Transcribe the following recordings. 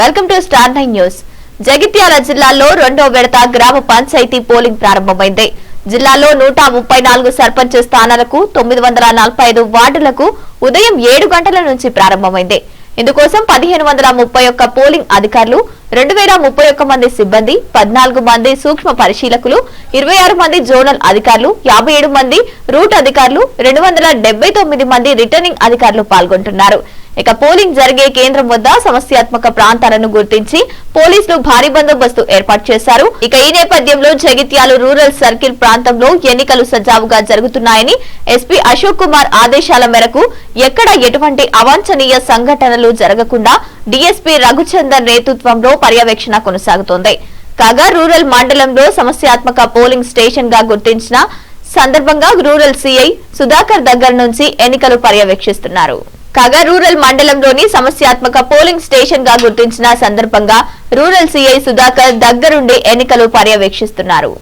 Welcome to star 9 news. Jagtial జిల్లాలో రెండో విడత గ్రామ పంచాయతీ పోలింగ్ ప్రారంభమైంది. జిల్లాలో 134 సర్పంచ్ స్థానాలకు 945 వార్డులకు ఉదయం 7 గంటల నుంచి ప్రారంభమైంది. ఇందుకోసం 1531 పోలింగ్ అధికారులు, 2031 మంది సిబ్బంది, 14 మంది సూక్ష్మ పరిశీలకులు, 26 మంది జోనల్ అధికారులు, 57 మంది రూట్ అధికారులు, 279 మంది రిటర్నింగ్ అధికారులు పాల్గొంటున్నారు. ఇక పోలింగ్ జరిగే కేంద్రం వద్ద సమస్యాత్మక ప్రాంతాలను గుర్తించి పోలీసులు భారీ బందోబస్తు ఏర్పాటు చేశారు. ఇక ఈ నేపథ్యంలో జగిత్యాల రూరల్ సర్కిల్ ప్రాంతంలో ఎన్నికలు సజావుగా జరుగుతున్నాయని ఎస్పీ అశోక్ కుమార్ ఆదేశాల మేరకు ఎక్కడ ఎటువంటి అవాంఛనీయ సంఘటనలు జరగకుండా డీఎస్పీ రఘుచందర్ నేతృత్వంలో పర్యవేక్షణ కొనసాగుతోంది. కాగా రూరల్ మండలంలో సమస్యాత్మక పోలింగ్ స్టేషన్ గా గుర్తించిన సందర్భంగా రూరల్ సీఐ సుధాకర్ దగ్గర నుంచి ఎన్నికలు పర్యవేక్షిస్తున్నారు. కాగా రూరల్ మండలంలోని సమస్యాత్మక పోలింగ్ స్టేషన్ గా గుర్తించిన సందర్భంగా రూరల్ సీఐ సుధాకర్ దగ్గరుండి ఎన్నికలు పర్యవేక్షిస్తున్నారు.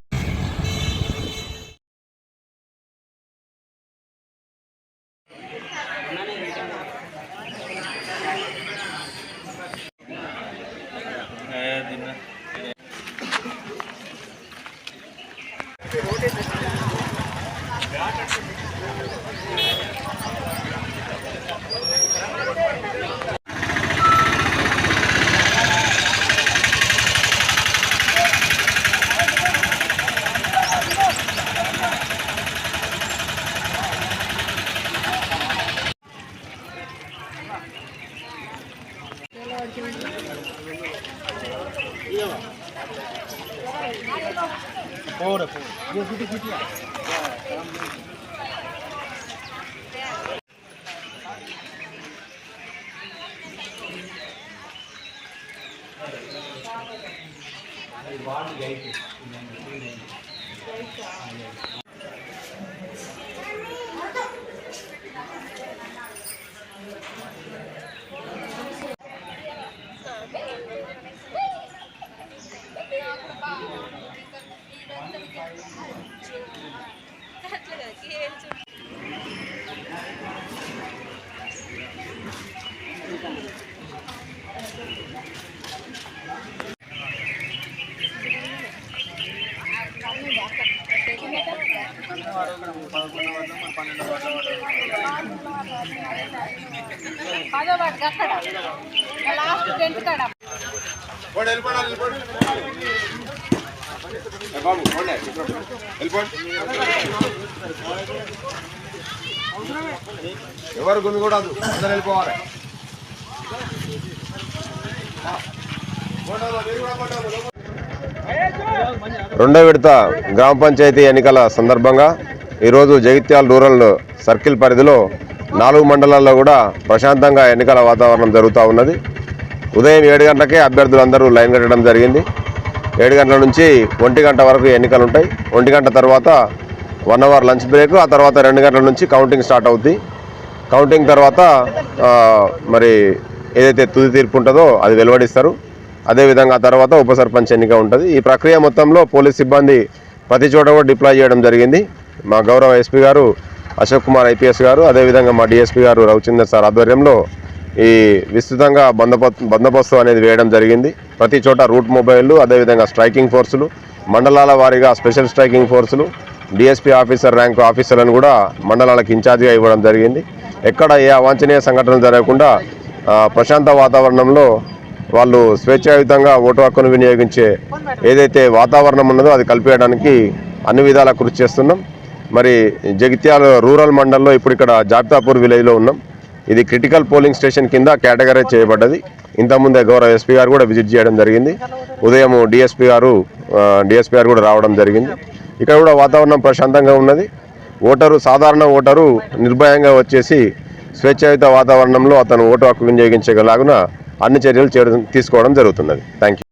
ఎవరు గుమి కూడా అందరూ వెళ్ళిపోవాలి. రెండో విడత గ్రామ పంచాయతీ ఎన్నికల సందర్భంగా ఈరోజు జగిత్యాల రూరల్ సర్కిల్ పరిధిలో 4 మండలాల్లో కూడా ప్రశాంతంగా ఎన్నికల వాతావరణం జరుగుతూ ఉన్నది. ఉదయం 7 గంటలకే అభ్యర్థులందరూ లైన్ కట్టడం జరిగింది. 7 గంటల నుంచి 1 గంట వరకు ఎన్నికలు ఉంటాయి. 1 గంట తర్వాత 1 అవర్ లంచ్ బ్రేక్, ఆ తర్వాత 2 గంటల నుంచి కౌంటింగ్ స్టార్ట్ అవుద్ది. కౌంటింగ్ తర్వాత మరి ఏదైతే తుది తీర్పు ఉంటుందో అది వెలువడిస్తారు. అదేవిధంగా తర్వాత ఉప సర్పంచ్ ఎన్నిక ఉంటుంది. ఈ ప్రక్రియ మొత్తంలో పోలీస్ సిబ్బంది ప్రతి చోట కూడా డిప్లాయ్ చేయడం జరిగింది. మా గౌరవ ఎస్పీ గారు అశోక్ కుమార్ ఐపీఎస్ గారు, అదేవిధంగా మా డిఎస్పీ గారు రఘుచందర్ సార్ ఆధ్వర్యంలో ఈ విస్తృతంగా బందోబస్తు అనేది వేయడం జరిగింది. ప్రతి చోట రూట్ మొబైళ్ళు, అదేవిధంగా స్ట్రైకింగ్ ఫోర్సులు, మండలాల వారీగా స్పెషల్ స్ట్రైకింగ్ ఫోర్సులు, డిఎస్పీ ఆఫీసర్ ర్యాంకు ఆఫీసర్లను కూడా మండలాలకు ఇన్ఛార్జిగా ఇవ్వడం జరిగింది. ఎక్కడ ఏ అవాంఛనీయ సంఘటనలు జరగకుండా ప్రశాంత వాతావరణంలో వాళ్ళు స్వేచ్ఛాయుతంగా ఓటు హక్కును వినియోగించే ఏదైతే వాతావరణం ఉన్నదో అది కల్పించడానికి అన్ని విధాలా కృషి చేస్తున్నాం. మరి జగిత్యాల రూరల్ మండలంలో ఇప్పుడు ఇక్కడ జాబితాపూర్ విలేజ్లో ఉన్నాం. ఇది క్రిటికల్ పోలింగ్ స్టేషన్ కింద కేటగరైజ్ చేయబడ్డది. ఇంతకుముందే గౌరవ ఎస్పీ గారు కూడా విజిట్ చేయడం జరిగింది. ఉదయం డిఎస్పీ గారు కూడా రావడం జరిగింది. ఇక్కడ కూడా వాతావరణం ప్రశాంతంగా ఉన్నది. సాధారణ ఓటరు నిర్భయంగా వచ్చేసి స్వేచ్ఛాయుత వాతావరణంలో అతను ఓటు హక్కు వినియోగించగలాగున అన్ని చర్యలు తీసుకోవడం జరుగుతున్నది. Thank you.